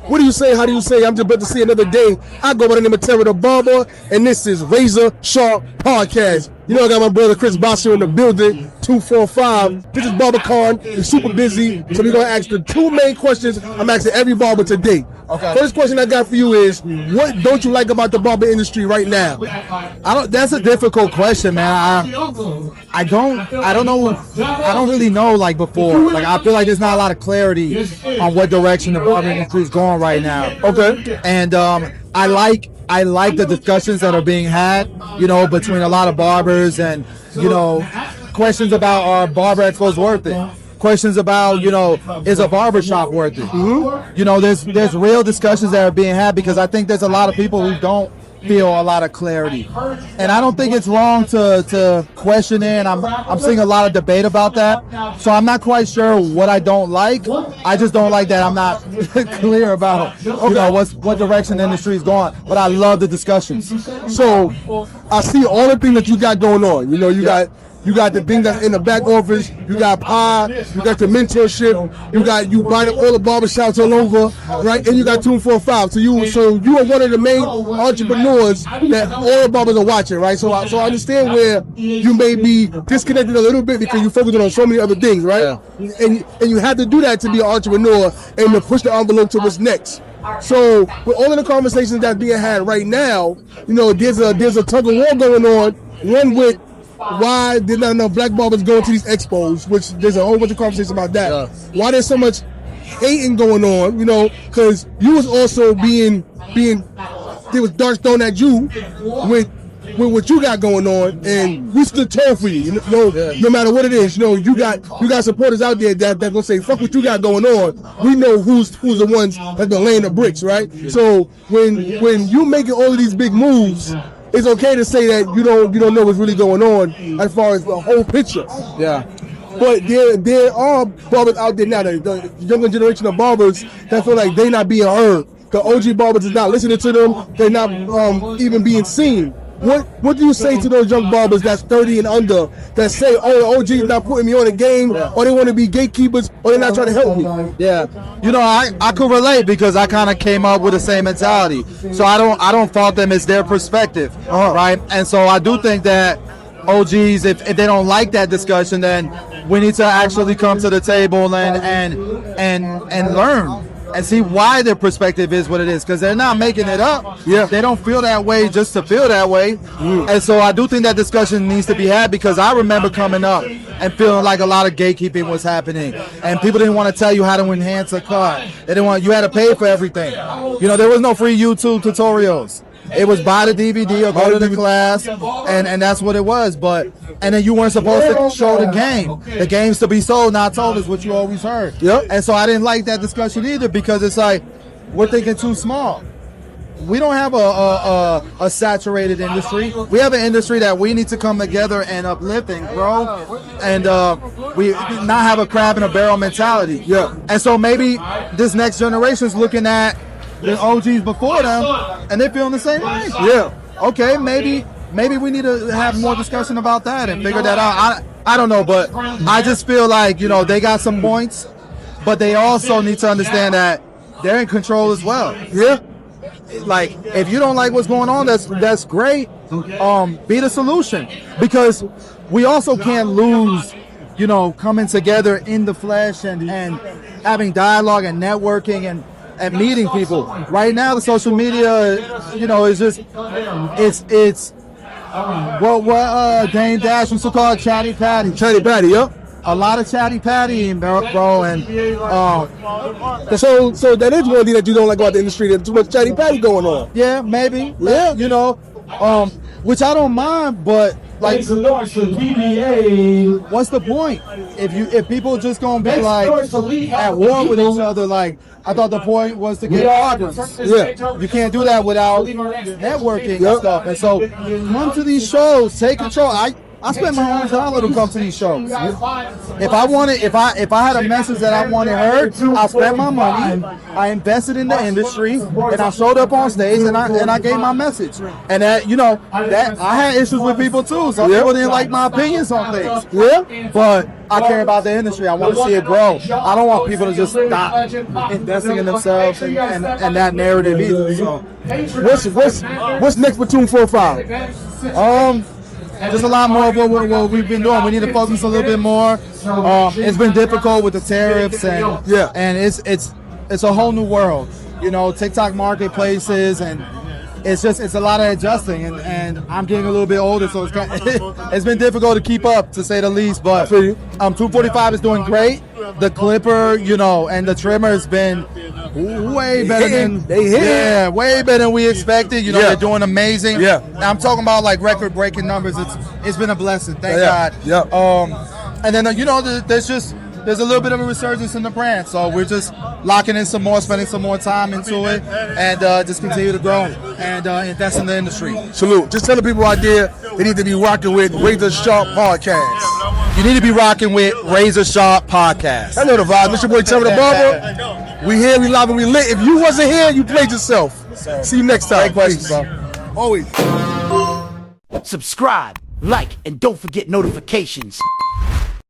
What do you say? How do you say? I'm just about to see another day. I go by the name of Terry the Barber, and this is Razor Sharp Podcast. You know I got my brother Chris Bossio in the building, 245. This is BarberCon. He's super busy, so we're going to ask the two main questions I'm asking every barber today. Okay. First question I got for you is, what don't you like about the barber industry right now? That's a difficult question, man. I don't know. I don't really know like before. Like I feel like there's not a lot of clarity on what direction the barber industry is going right now. Okay. And I like the discussions that are being had, between a lot of barbers and, questions about are barber expos worth it? Questions about, is a barbershop worth it? Mm-hmm. There's real discussions that are being had because I think there's a lot of people who don't feel a lot of clarity. And I don't think it's wrong to question it, and I'm seeing a lot of debate about that. So I'm not quite sure what I don't like. I just don't like that I'm not clear about what direction the industry is going. But I love the discussions. So I see all the things that you got going on. You got the thing that's in the back office. You got pie. You got the mentorship. You buying up all the barbershops all over, right? And you got Tomb45. So you are one of the main entrepreneurs that all barbers are watching, right? So I understand where you may be disconnected a little bit because you're focusing on so many other things, right? Yeah. And you have to do that to be an entrepreneur and to push the envelope to what's next. So with all of the conversations that's being had right now, there's a tug of war going on. One with why did not enough black barbers go to these expos, which there's a whole bunch of conversations about that. Yeah. Why there's so much hating going on, because you was also being there was darts thrown at you with what you got going on, and we stood tall for you. No matter what it is, you got supporters out there that gonna say fuck what you got going on. We know who's the ones that's been laying the bricks, right? So when you making all of these big moves, it's okay to say that you don't know what's really going on as far as the whole picture. Yeah. But there are barbers out there now, the younger generation of barbers that feel like they're not being heard. The OG barbers is not listening to them. They're not even being seen. What do you say to those young barbers that's 30 and under that say, oh, the OG is not putting me on the game, or they want to be gatekeepers, or they're not trying to help me? Yeah, I could relate because I kind of came up with the same mentality. So I don't fault them. It's their perspective, right? And so I do think that OGs, if they don't like that discussion, then we need to actually come to the table and learn. And see why their perspective is what it is, because they're not making it up. Yeah. They don't feel that way just to feel that way. And so I do think that discussion needs to be had because I remember coming up and feeling like a lot of gatekeeping was happening, and people didn't want to tell you how to enhance a cut. They didn't want you had to pay for everything. There was no free YouTube tutorials. It was buy the DVD or go to the class, and that's what it was. And then you weren't supposed to show the game. The game's to be sold, not told, is what you always heard. Yep. And so I didn't like that discussion either because it's like we're thinking too small. We don't have a saturated industry. We have an industry that we need to come together and uplift and grow, and we not have a crab in a barrel mentality. Yeah. And so maybe this next generation is looking at the OGs before them, and they're feeling the same way. Yeah. Okay, maybe we need to have more discussion about that and figure that out. I don't know, but I just feel like, they got some points, but they also need to understand that they're in control as well. Yeah. Like, if you don't like what's going on, that's great. Be the solution, because we also can't lose, coming together in the flesh and having dialogue and networking and meeting people. Right now, the social media, is just it's what Dame Dash used to call it, chatty patty. Chatty patty, yep. A lot of chatty patty, bro, and so that is one thing that you don't like about the industry. There's too much chatty patty going on. Yeah, maybe. Yeah, which I don't mind, but like, what's the point if people just gonna be like at war with each other? Like, I thought the point was to get partners. Yeah, you can't do that without networking and stuff. And so, come to these shows, take control. I spent my own dollar to come to these shows. If I had a message that I wanted heard, I spent my money, I invested in the industry, and I showed up on stage and I gave my message. And that, you know, that I had issues with people too. Some people didn't like my opinions on things. Yeah. But I care about the industry. I want to see it grow. I don't want people to just stop investing in themselves and that narrative either. So, What's next for Tomb45? Just a lot more of what we've been doing. We need to focus a little bit more. It's been difficult with the tariffs and it's a whole new world. You know, TikTok marketplaces and it's a lot of adjusting and I'm getting a little bit older, so it's been difficult to keep up, to say the least. But Tomb45 is doing great. The clipper, you know, and the trimmer has been way better way better than we expected. You know, they're doing amazing. Yeah, I'm talking about like record-breaking numbers. It's been a blessing, thank God. Yeah. And then you know, there's a little bit of a resurgence in the brand, so we're just locking in some more, spending some more time into it, and just continue to grow and invest in the industry. Salute. Just tell the people out there they need to be rocking with Razor Sharp Podcast. You need to be rocking with Razor Sharp Podcast. I know the vibe. Mr. Boy, Tommy the Barber. We here, we live, and we lit. If you wasn't here, you played yourself. See you next time. Great questions, bro. Always. Subscribe, like, and don't forget notifications.